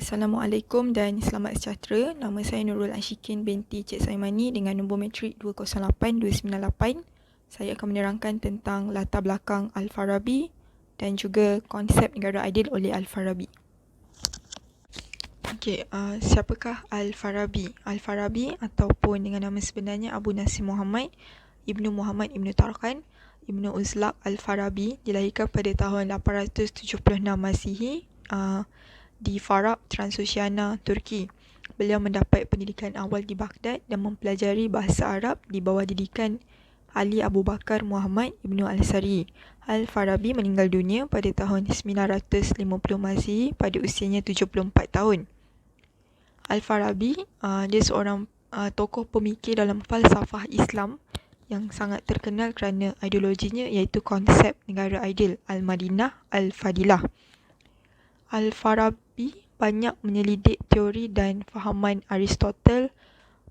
Assalamualaikum dan selamat sejahtera. Nama saya Nurul Ashikin binti Cik Saimani dengan nombor matrik 208298. Saya akan menerangkan tentang latar belakang Al-Farabi dan juga konsep negara adil oleh Al-Farabi. Siapakah Al-Farabi? Al-Farabi ataupun dengan nama sebenarnya Abu Nasir Muhammad Ibnu Muhammad Ibnu Tarkhan Ibnu Uzlaq Al-Farabi dilahirkan pada tahun 876 Masihi di Farab, Transoxiana, Turki. Beliau mendapat pendidikan awal di Baghdad dan mempelajari bahasa Arab di bawah didikan Ali Abu Bakar Muhammad Ibnu Al-Sari. Al-Farabi meninggal dunia pada tahun 950 Masihi pada usianya 74 tahun. Al-Farabi dia seorang tokoh pemikir dalam falsafah Islam yang sangat terkenal kerana ideologinya iaitu konsep negara adil Al-Madinah Al-Fadilah. Al-Farabi banyak menyelidik teori dan fahaman Aristotle,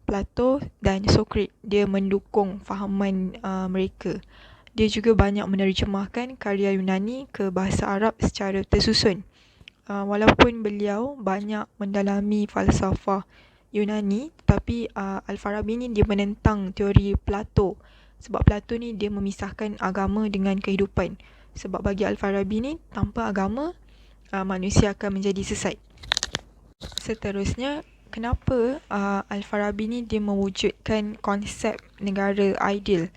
Plato dan Sokrat. Dia mendukung fahaman mereka. Dia juga banyak menerjemahkan karya Yunani ke bahasa Arab secara tersusun. Walaupun beliau banyak mendalami falsafah Yunani, tetapi Al-Farabi ni dia menentang teori Plato. Sebab Plato ni dia memisahkan agama dengan kehidupan. Sebab bagi Al-Farabi ni tanpa agama manusia akan menjadi sesat. Seterusnya, kenapa Al-Farabi ni dia mewujudkan konsep negara adil?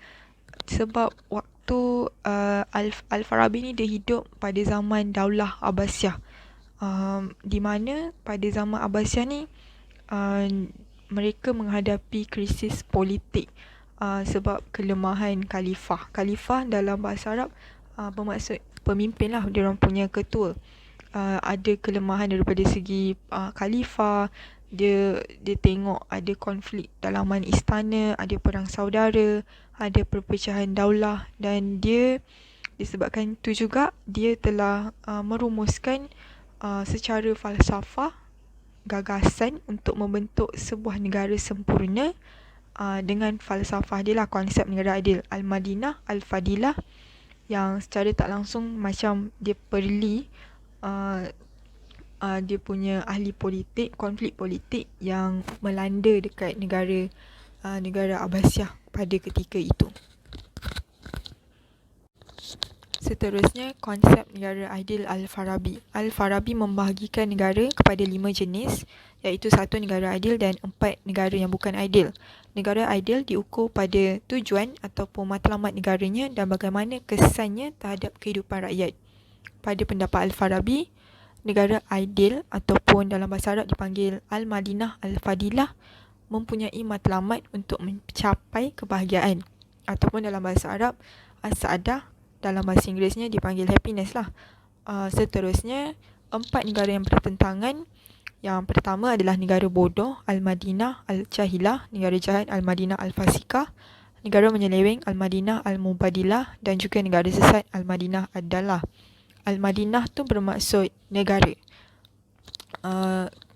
Sebab waktu Al-Farabi ni dia hidup pada zaman Daulah Abbasiyah, di mana pada zaman Abbasiyah ni mereka menghadapi krisis politik sebab kelemahan khalifah. Khalifah dalam bahasa Arab bermaksud pemimpin lah, dia orang punya ketua. Ada kelemahan daripada segi khalifah. Dia tengok ada konflik dalaman istana, ada perang saudara, ada perpecahan daulah, dan dia disebabkan itu juga dia telah merumuskan secara falsafah gagasan untuk membentuk sebuah negara sempurna dengan falsafah dia lah, konsep negara adil Al-Madinah Al-Fadilah, yang secara tak langsung macam dia perli dia punya ahli politik, konflik politik yang melanda dekat negara Abbasiyah pada ketika itu. Seterusnya, konsep negara adil Al-Farabi. Al-Farabi membahagikan negara kepada 5 jenis, iaitu 1 negara adil dan 4 negara yang bukan adil. Negara adil diukur pada tujuan ataupun matlamat negaranya dan bagaimana kesannya terhadap kehidupan rakyat. Pada pendapat Al-Farabi, negara adil ataupun dalam bahasa Arab dipanggil Al-Madinah Al-Fadilah mempunyai matlamat untuk mencapai kebahagiaan, ataupun dalam bahasa Arab As-Sa'adah, dalam bahasa Inggerisnya dipanggil happiness lah. Seterusnya, 4 negara yang bertentangan. Yang pertama adalah negara bodoh Al-Madinah Al-Jahilah, negara jahat Al-Madinah Al-Fasikah, negara menyeleweng Al-Madinah Al-Mubadilah, dan juga negara sesat Al-Madinah Ad-Dalah. Al-Madinah tu bermaksud negara.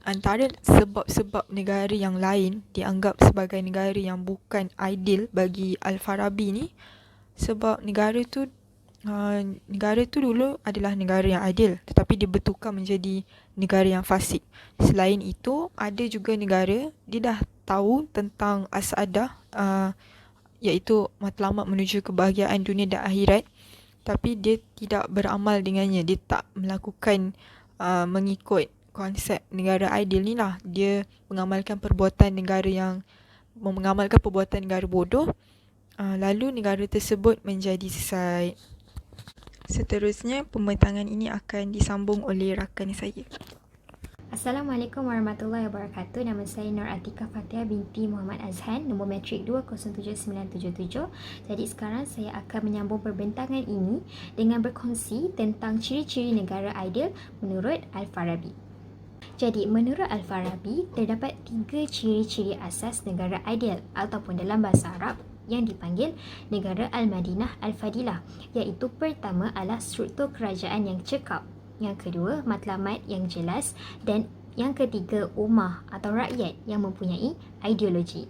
Antara sebab-sebab negara yang lain dianggap sebagai negara yang bukan adil bagi Al-Farabi ni, sebab negara tu dulu adalah negara yang adil, tetapi dia bertukar menjadi negara yang fasik. Selain itu, ada juga negara dia dah tahu tentang As-Sa'adah, iaitu matlamat menuju kebahagiaan dunia dan akhirat, tapi dia tidak beramal dengannya. Dia tak melakukan mengikut konsep negara adil ni lah. Dia mengamalkan perbuatan negara bodoh, lalu negara tersebut menjadi sesat. Seterusnya, pembentangan ini akan disambung oleh rakan saya. Assalamualaikum warahmatullahi wabarakatuh. Nama saya Nur Atika Fatia binti Muhammad Azhan, nombor matrik 207977. Jadi sekarang saya akan menyambung perbincangan ini dengan berkongsi tentang ciri-ciri negara adil menurut Al-Farabi. Jadi menurut Al-Farabi, terdapat 3 ciri-ciri asas negara adil ataupun dalam bahasa Arab yang dipanggil negara Al-Madinah Al-Fadilah, iaitu pertama adalah struktur kerajaan yang cekap, yang kedua matlamat yang jelas, dan yang ketiga ummah atau rakyat yang mempunyai ideologi.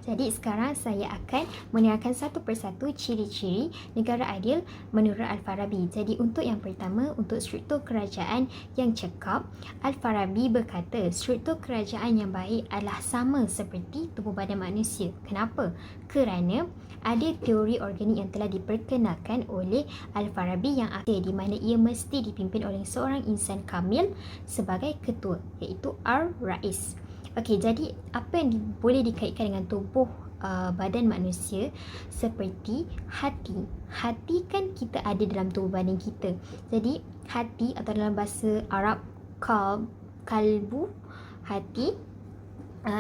Jadi sekarang saya akan menerangkan satu persatu ciri-ciri negara adil menurut Al-Farabi. Jadi untuk yang pertama, untuk struktur kerajaan yang cekap, Al-Farabi berkata struktur kerajaan yang baik adalah sama seperti tubuh badan manusia. Kenapa? Kerana ada teori organik yang telah diperkenalkan oleh Al-Farabi yang akhir, di mana ia mesti dipimpin oleh seorang insan kamil sebagai ketua, iaitu Ar-Rais. Okey, jadi apa yang boleh dikaitkan dengan tubuh badan manusia seperti hati. Hati kan kita ada dalam tubuh badan kita. Jadi hati atau dalam bahasa Arab kalbu, hati,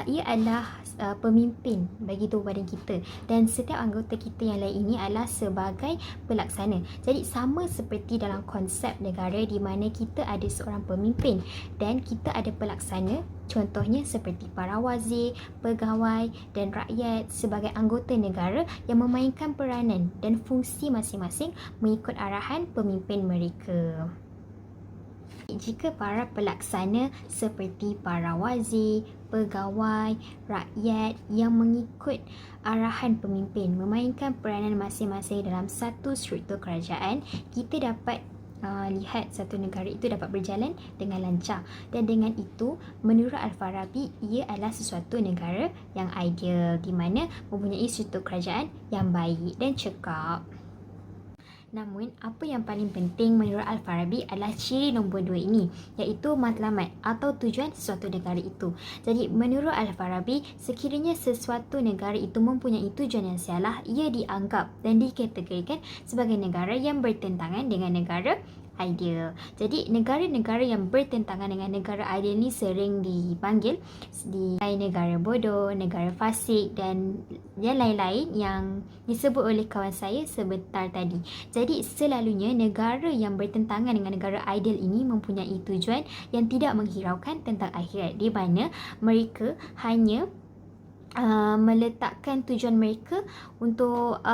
ia adalah pemimpin bagi tubuh badan kita, dan setiap anggota kita yang lain ini adalah sebagai pelaksana. Jadi sama seperti dalam konsep negara di mana kita ada seorang pemimpin dan kita ada pelaksana, contohnya seperti para wazir, pegawai dan rakyat sebagai anggota negara yang memainkan peranan dan fungsi masing-masing mengikut arahan pemimpin mereka. Jika para pelaksana seperti para wazir, pegawai, rakyat yang mengikut arahan pemimpin memainkan peranan masing-masing dalam satu struktur kerajaan, kita dapat lihat satu negara itu dapat berjalan dengan lancar. Dan dengan itu, menurut Al-Farabi, ia adalah sesuatu negara yang ideal di mana mempunyai struktur kerajaan yang baik dan cekap. Namun, apa yang paling penting menurut Al-Farabi adalah ciri nombor 2 ini, iaitu matlamat atau tujuan sesuatu negara itu. Jadi, menurut Al-Farabi, sekiranya sesuatu negara itu mempunyai tujuan yang salah, ia dianggap dan dikategorikan sebagai negara yang bertentangan dengan negara ideal. Jadi negara-negara yang bertentangan dengan negara ideal ni sering dipanggil negara bodoh, negara fasik dan yang lain-lain yang disebut oleh kawan saya sebentar tadi. Jadi selalunya negara yang bertentangan dengan negara ideal ini mempunyai tujuan yang tidak menghiraukan tentang akhirat, di mana mereka hanya meletakkan tujuan mereka untuk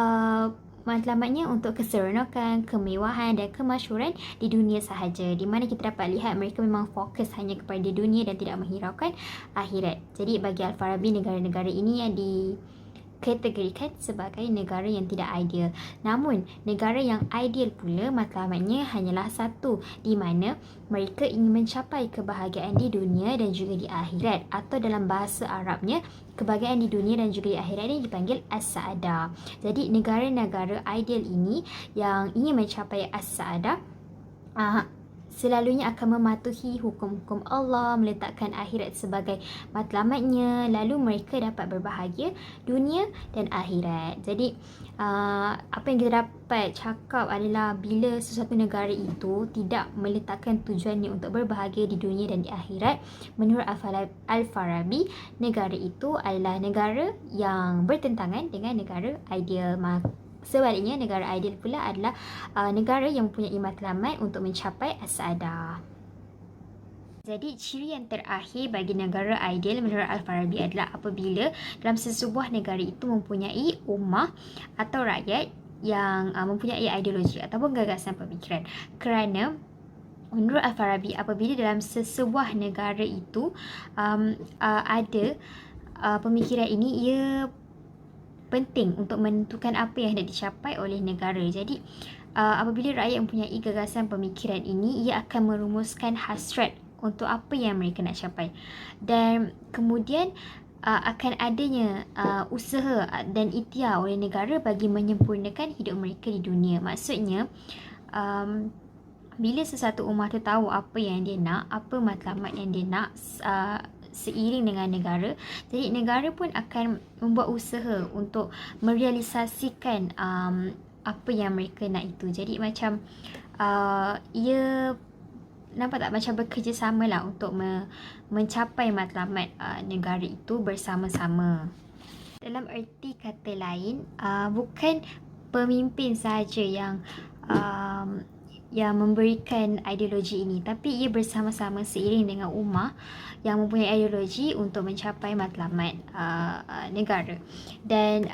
matlamatnya untuk keseronokan, kemewahan dan kemasyhuran di dunia sahaja, di mana kita dapat lihat mereka memang fokus hanya kepada dunia dan tidak menghiraukan akhirat. Jadi bagi Al-Farabi, negara-negara ini yang dikategorikan sebagai negara yang tidak ideal. Namun negara yang ideal pula matlamatnya hanyalah satu, di mana mereka ingin mencapai kebahagiaan di dunia dan juga di akhirat, atau dalam bahasa Arabnya kebahagiaan di dunia dan juga di akhirat ini dipanggil as-sa'adah. Jadi negara-negara ideal ini yang ingin mencapai as-sa'adah selalunya akan mematuhi hukum-hukum Allah, meletakkan akhirat sebagai matlamatnya, lalu mereka dapat berbahagia dunia dan akhirat. Jadi apa yang kita dapat cakap adalah bila sesuatu negara itu tidak meletakkan tujuannya untuk berbahagia di dunia dan di akhirat, menurut Al-Farabi, negara itu adalah negara yang bertentangan dengan negara ideal. Sebaliknya, negara ideal pula adalah negara yang mempunyai matlamat untuk mencapai as-sa'adah. Jadi ciri yang terakhir bagi negara ideal menurut Al-Farabi adalah apabila dalam sesebuah negara itu mempunyai ummah atau rakyat yang mempunyai ideologi ataupun gagasan pemikiran. Kerana menurut Al-Farabi, apabila dalam sesebuah negara itu ada pemikiran ini, ia penting untuk menentukan apa yang hendak dicapai oleh negara. Jadi apabila rakyat mempunyai gagasan pemikiran ini, ia akan merumuskan hasrat untuk apa yang mereka nak capai, dan kemudian akan adanya usaha dan ikhtiar oleh negara bagi menyempurnakan hidup mereka di dunia. Maksudnya bila sesuatu ummah tu tahu apa yang dia nak, apa matlamat yang dia nak seiring dengan negara, jadi negara pun akan membuat usaha untuk merealisasikan apa yang mereka nak itu. Jadi macam ia nampak tak macam bekerjasama lah untuk mencapai matlamat negara itu bersama-sama. Dalam erti kata lain, bukan pemimpin sahaja yang memberikan ideologi ini, tapi ia bersama-sama seiring dengan ummah yang mempunyai ideologi untuk mencapai matlamat negara. Dan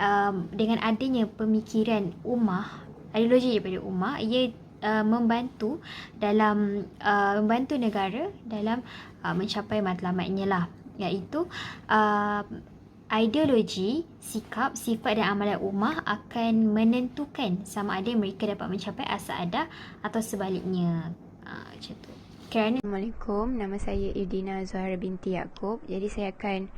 dengan adanya pemikiran ummah, ideologi daripada ummah, ia membantu negara dalam mencapai matlamatnya lah, iaitu Ideologi, sikap, sifat dan amalan ummah akan menentukan sama ada mereka dapat mencapai as-saadah atau sebaliknya. Macam tu. Kerana Assalamualaikum, nama saya Irdina Zuhaira binti Yaakob. Jadi saya akan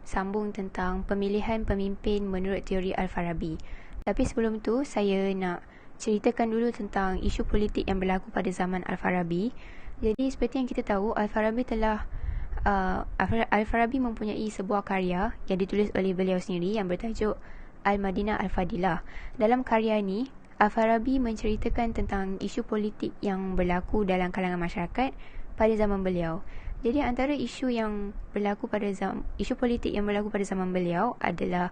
sambung tentang pemilihan pemimpin menurut teori Al-Farabi. Tapi sebelum tu, saya nak ceritakan dulu tentang isu politik yang berlaku pada zaman Al-Farabi. Jadi seperti yang kita tahu, Al-Farabi mempunyai sebuah karya yang ditulis oleh beliau sendiri yang bertajuk Al-Madinah Al-Fadilah. Dalam karya ni, Al-Farabi menceritakan tentang isu politik yang berlaku dalam kalangan masyarakat pada zaman beliau. Jadi antara isu politik yang berlaku pada zaman beliau adalah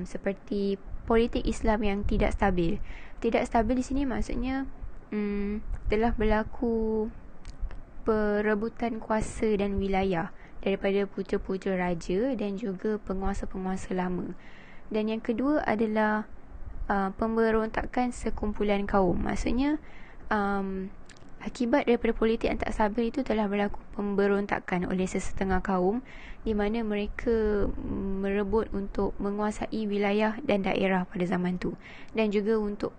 seperti politik Islam yang tidak stabil. Tidak stabil di sini maksudnya telah berlaku perebutan kuasa dan wilayah daripada putera-putera raja dan juga penguasa-penguasa lama. Dan yang kedua adalah pemberontakan sekumpulan kaum. Maksudnya akibat daripada politik yang tak stabil itu telah berlaku pemberontakan oleh sesetengah kaum di mana mereka merebut untuk menguasai wilayah dan daerah pada zaman tu dan juga untuk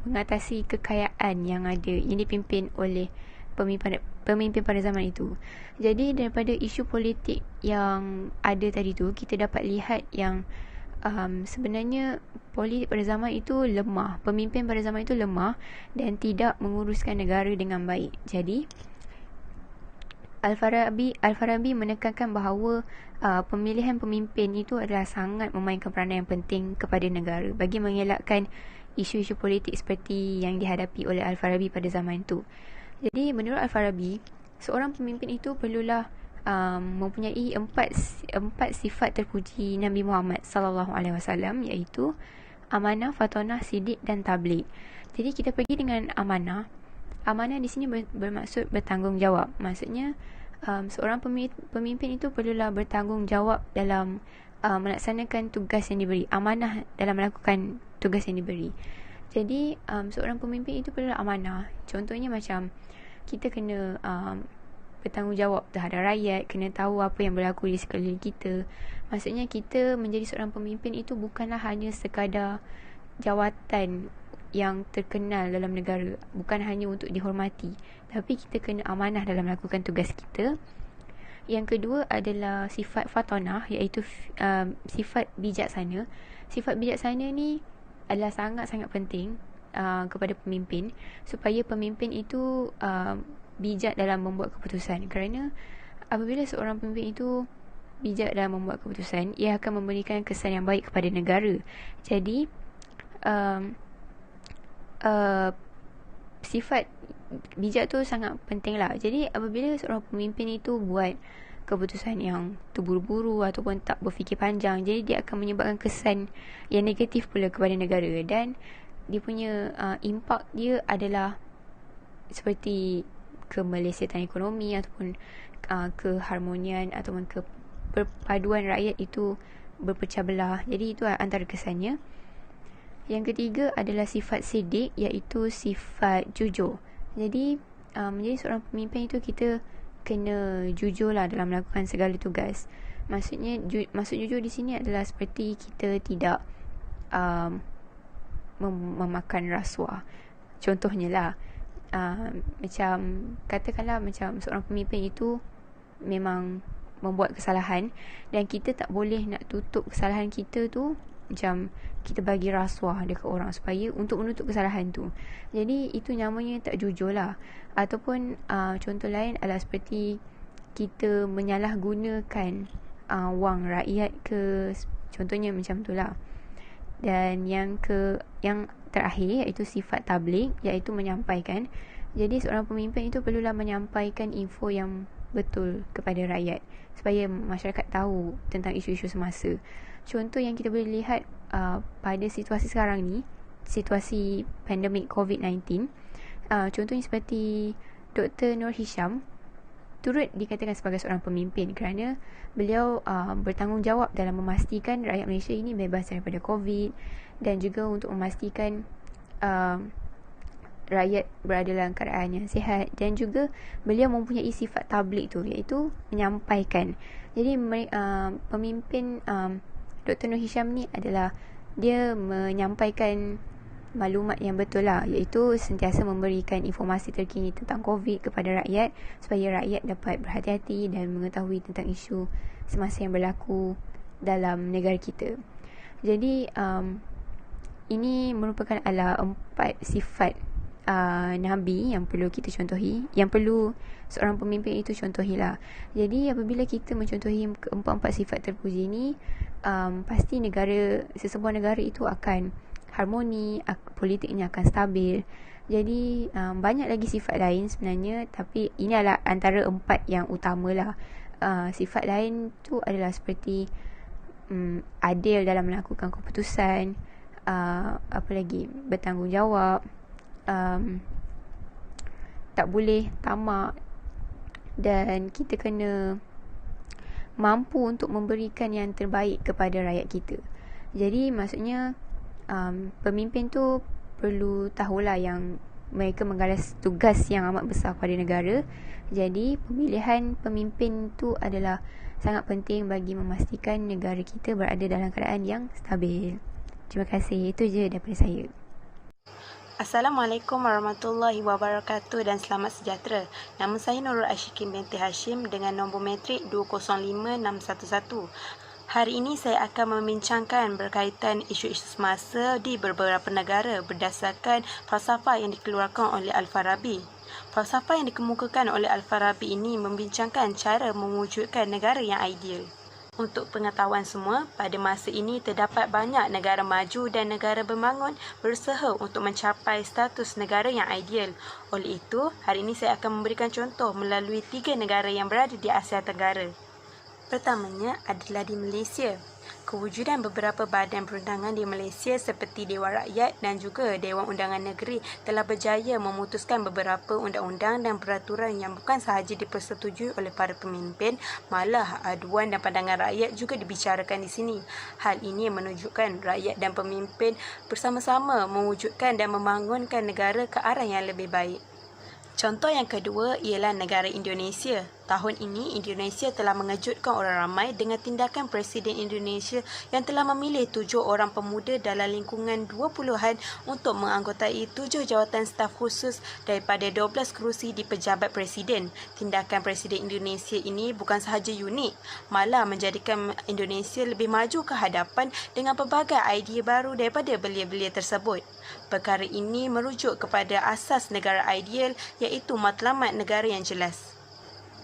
mengatasi kekayaan yang ada yang dipimpin oleh pemimpin pada zaman itu. Jadi daripada isu politik yang ada tadi tu, kita dapat lihat yang sebenarnya politik pada zaman itu lemah. Pemimpin pada zaman itu lemah dan tidak menguruskan negara dengan baik. Jadi Al-Farabi menekankan bahawa pemilihan pemimpin itu adalah sangat memainkan peranan yang penting kepada negara bagi mengelakkan isu-isu politik seperti yang dihadapi oleh Al-Farabi pada zaman itu. Jadi menurut Al-Farabi, seorang pemimpin itu perlulah mempunyai empat sifat terpuji Nabi Muhammad sallallahu alaihi wasallam, iaitu amanah, fatonah, sidik dan tabligh. Jadi kita pergi dengan amanah. Amanah di sini bermaksud bertanggungjawab. Maksudnya seorang pemimpin itu perlulah bertanggungjawab dalam melaksanakan tugas yang diberi, amanah dalam melakukan tugas yang diberi. Jadi seorang pemimpin itu perlu amanah. Contohnya macam kita kena bertanggungjawab terhadap rakyat, kena tahu apa yang berlaku di sekeliling kita. Maksudnya kita menjadi seorang pemimpin itu bukanlah hanya sekadar jawatan yang terkenal dalam negara, bukan hanya untuk dihormati, tapi kita kena amanah dalam melakukan tugas kita. Yang kedua adalah sifat fatonah, iaitu sifat bijaksana. Sifat bijaksana ni adalah sangat-sangat penting kepada pemimpin, supaya pemimpin itu bijak dalam membuat keputusan. Kerana apabila seorang pemimpin itu bijak dalam membuat keputusan, ia akan memberikan kesan yang baik kepada negara. Jadi sifat bijak tu sangat penting lah. Jadi apabila seorang pemimpin itu buat keputusan yang terburu-buru ataupun tak berfikir panjang, jadi dia akan menyebabkan kesan yang negatif pula kepada negara, dan dia punya impak dia adalah seperti kemelesatan ekonomi ataupun keharmonian ataupun perpaduan rakyat itu berpecah belah. Jadi itu antara kesannya. Yang ketiga adalah sifat sidik, iaitu sifat jujur. Jadi menjadi seorang pemimpin itu kita kena jujur lah dalam melakukan segala tugas. Maksudnya maksud jujur di sini adalah seperti kita tidak memakan rasuah. Contohnya lah macam katakanlah macam seorang pemimpin itu memang membuat kesalahan dan kita tak boleh nak tutup kesalahan kita tu, macam kita bagi rasuah dekat orang supaya untuk menutup kesalahan tu. Jadi itu namanya tak jujur lah. Ataupun contoh lain adalah seperti kita menyalahgunakan wang rakyat ke, contohnya macam tu lah. Dan yang terakhir iaitu sifat tabligh, iaitu menyampaikan. Jadi seorang pemimpin itu perlulah menyampaikan info yang betul kepada rakyat supaya masyarakat tahu tentang isu-isu semasa. Contoh yang kita boleh lihat pada situasi sekarang ni, situasi pandemik COVID-19, contohnya seperti Dr. Nur Hisham turut dikatakan sebagai seorang pemimpin kerana beliau bertanggungjawab dalam memastikan rakyat Malaysia ini bebas daripada COVID dan juga untuk memastikan rakyat berada dalam keadaan yang sihat, dan juga beliau mempunyai sifat tabligh tu, iaitu menyampaikan. Jadi pemimpin Dr. Noor Hisham ni adalah dia menyampaikan maklumat yang betul lah, iaitu sentiasa memberikan informasi terkini tentang COVID kepada rakyat supaya rakyat dapat berhati-hati dan mengetahui tentang isu semasa yang berlaku dalam negara kita. Jadi ini merupakan adalah 4 sifat Nabi yang perlu kita contohi, yang perlu seorang pemimpin itu contohilah. Jadi apabila kita mencontohi keempat-empat sifat terpuji ini, pasti sesebuah negara itu akan harmoni, politiknya akan stabil. Jadi banyak lagi sifat lain sebenarnya, tapi ini adalah antara 4 yang utamalah. Sifat lain tu adalah seperti adil dalam melakukan keputusan, apa lagi, bertanggungjawab, tak boleh tamak, dan kita kena mampu untuk memberikan yang terbaik kepada rakyat kita. Jadi maksudnya pemimpin tu perlu tahulah yang mereka menggaris tugas yang amat besar pada negara. Jadi pemilihan pemimpin tu adalah sangat penting bagi memastikan negara kita berada dalam keadaan yang stabil. Terima kasih. Itu je daripada saya. Assalamualaikum warahmatullahi wabarakatuh dan selamat sejahtera. Nama saya Nurul Ashikin binti Hashim dengan nombor matrik 205611. Hari ini saya akan membincangkan berkaitan isu-isu semasa di beberapa negara berdasarkan falsafah yang dikeluarkan oleh Al-Farabi. Falsafah yang dikemukakan oleh Al-Farabi ini membincangkan cara mewujudkan negara yang ideal. Untuk pengetahuan semua, pada masa ini terdapat banyak negara maju dan negara berbangun berusaha untuk mencapai status negara yang ideal. Oleh itu, hari ini saya akan memberikan contoh melalui 3 negara yang berada di Asia Tenggara. Pertamanya adalah di Malaysia. Kewujudan beberapa badan perundangan di Malaysia seperti Dewan Rakyat dan juga Dewan Undangan Negeri telah berjaya memutuskan beberapa undang-undang dan peraturan yang bukan sahaja dipersetujui oleh para pemimpin, malah aduan dan pandangan rakyat juga dibicarakan di sini. Hal ini menunjukkan rakyat dan pemimpin bersama-sama mewujudkan dan membangunkan negara ke arah yang lebih baik. Contoh yang kedua ialah negara Indonesia. Tahun ini, Indonesia telah mengejutkan orang ramai dengan tindakan Presiden Indonesia yang telah memilih 7 orang pemuda dalam lingkungan 20-an untuk menganggotai 7 jawatan staf khusus daripada 12 kerusi di Pejabat Presiden. Tindakan Presiden Indonesia ini bukan sahaja unik, malah menjadikan Indonesia lebih maju ke hadapan dengan pelbagai idea baru daripada belia-belia tersebut. Perkara ini merujuk kepada asas negara ideal, iaitu matlamat negara yang jelas.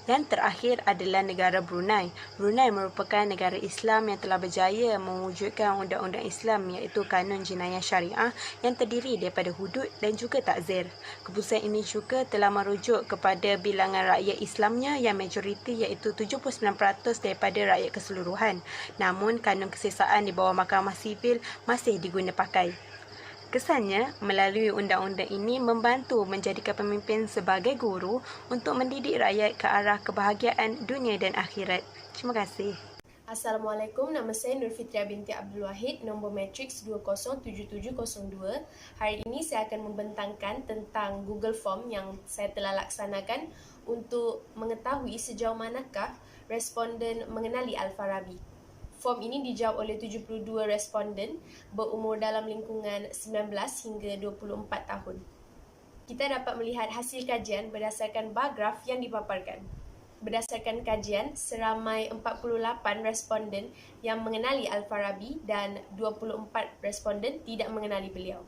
Yang terakhir adalah negara Brunei. Brunei merupakan negara Islam yang telah berjaya mewujudkan undang-undang Islam, iaitu kanun jenayah syariah yang terdiri daripada hudud dan juga takzir. Keputusan ini juga telah merujuk kepada bilangan rakyat Islamnya yang majoriti, iaitu 79% daripada rakyat keseluruhan. Namun kanun kesesaan di bawah Mahkamah Sivil masih diguna pakai. Kesannya, melalui undang-undang ini membantu menjadikan pemimpin sebagai guru untuk mendidik rakyat ke arah kebahagiaan dunia dan akhirat. Terima kasih. Assalamualaikum, nama saya Nur Fitria binti Abdul Wahid, nombor matriks 207702. Hari ini saya akan membentangkan tentang Google Form yang saya telah laksanakan untuk mengetahui sejauh manakah responden mengenali Al-Farabi. Form ini dijawab oleh 72 responden berumur dalam lingkungan 19 hingga 24 tahun. Kita dapat melihat hasil kajian berdasarkan bar graf yang dipaparkan. Berdasarkan kajian, seramai 48 responden yang mengenali Al-Farabi dan 24 responden tidak mengenali beliau.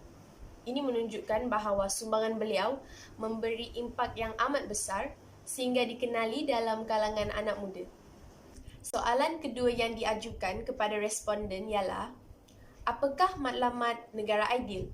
Ini menunjukkan bahawa sumbangan beliau memberi impak yang amat besar sehingga dikenali dalam kalangan anak muda. Soalan kedua yang diajukan kepada responden ialah, apakah matlamat negara ideal?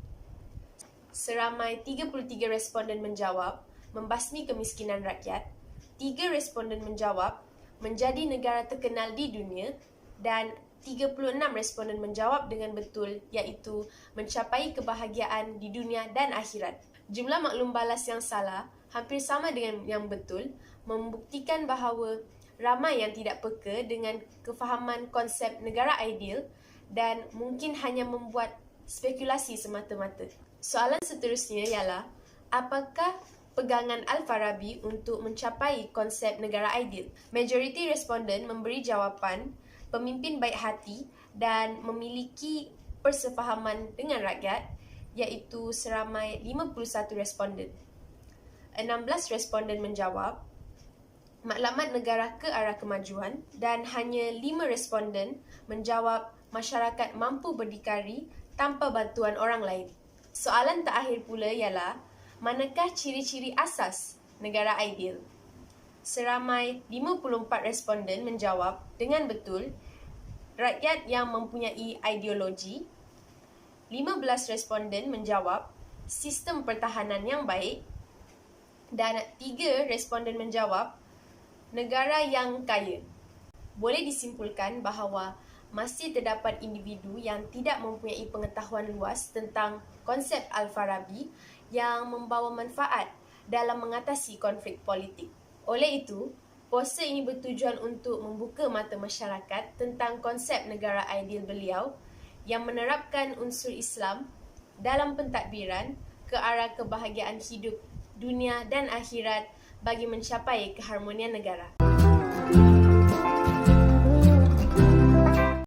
Seramai 33 responden menjawab, membasmi kemiskinan rakyat. 3 responden menjawab, menjadi negara terkenal di dunia. Dan 36 responden menjawab dengan betul, iaitu mencapai kebahagiaan di dunia dan akhirat. Jumlah maklum balas yang salah hampir sama dengan yang betul, membuktikan bahawa ramai yang tidak peka dengan kefahaman konsep negara ideal dan mungkin hanya membuat spekulasi semata-mata. Soalan seterusnya ialah, Apakah pegangan Al-Farabi untuk mencapai konsep negara ideal? Majoriti responden memberi jawapan pemimpin baik hati dan memiliki persefahaman dengan rakyat, iaitu seramai 51 responden. 16 responden menjawab matlamat negara ke arah kemajuan dan hanya 5 responden menjawab masyarakat mampu berdikari tanpa bantuan orang lain. Soalan terakhir pula ialah, manakah ciri-ciri asas negara ideal? Seramai 54 responden menjawab dengan betul rakyat yang mempunyai ideologi. 15 responden menjawab sistem pertahanan yang baik dan 3 responden menjawab negara yang kaya. Boleh disimpulkan bahawa masih terdapat individu yang tidak mempunyai pengetahuan luas tentang konsep Al-Farabi yang membawa manfaat dalam mengatasi konflik politik. Oleh itu, poster ini bertujuan untuk membuka mata masyarakat tentang konsep negara ideal beliau yang menerapkan unsur Islam dalam pentadbiran ke arah kebahagiaan hidup dunia dan akhirat bagi mencapai keharmonian negara.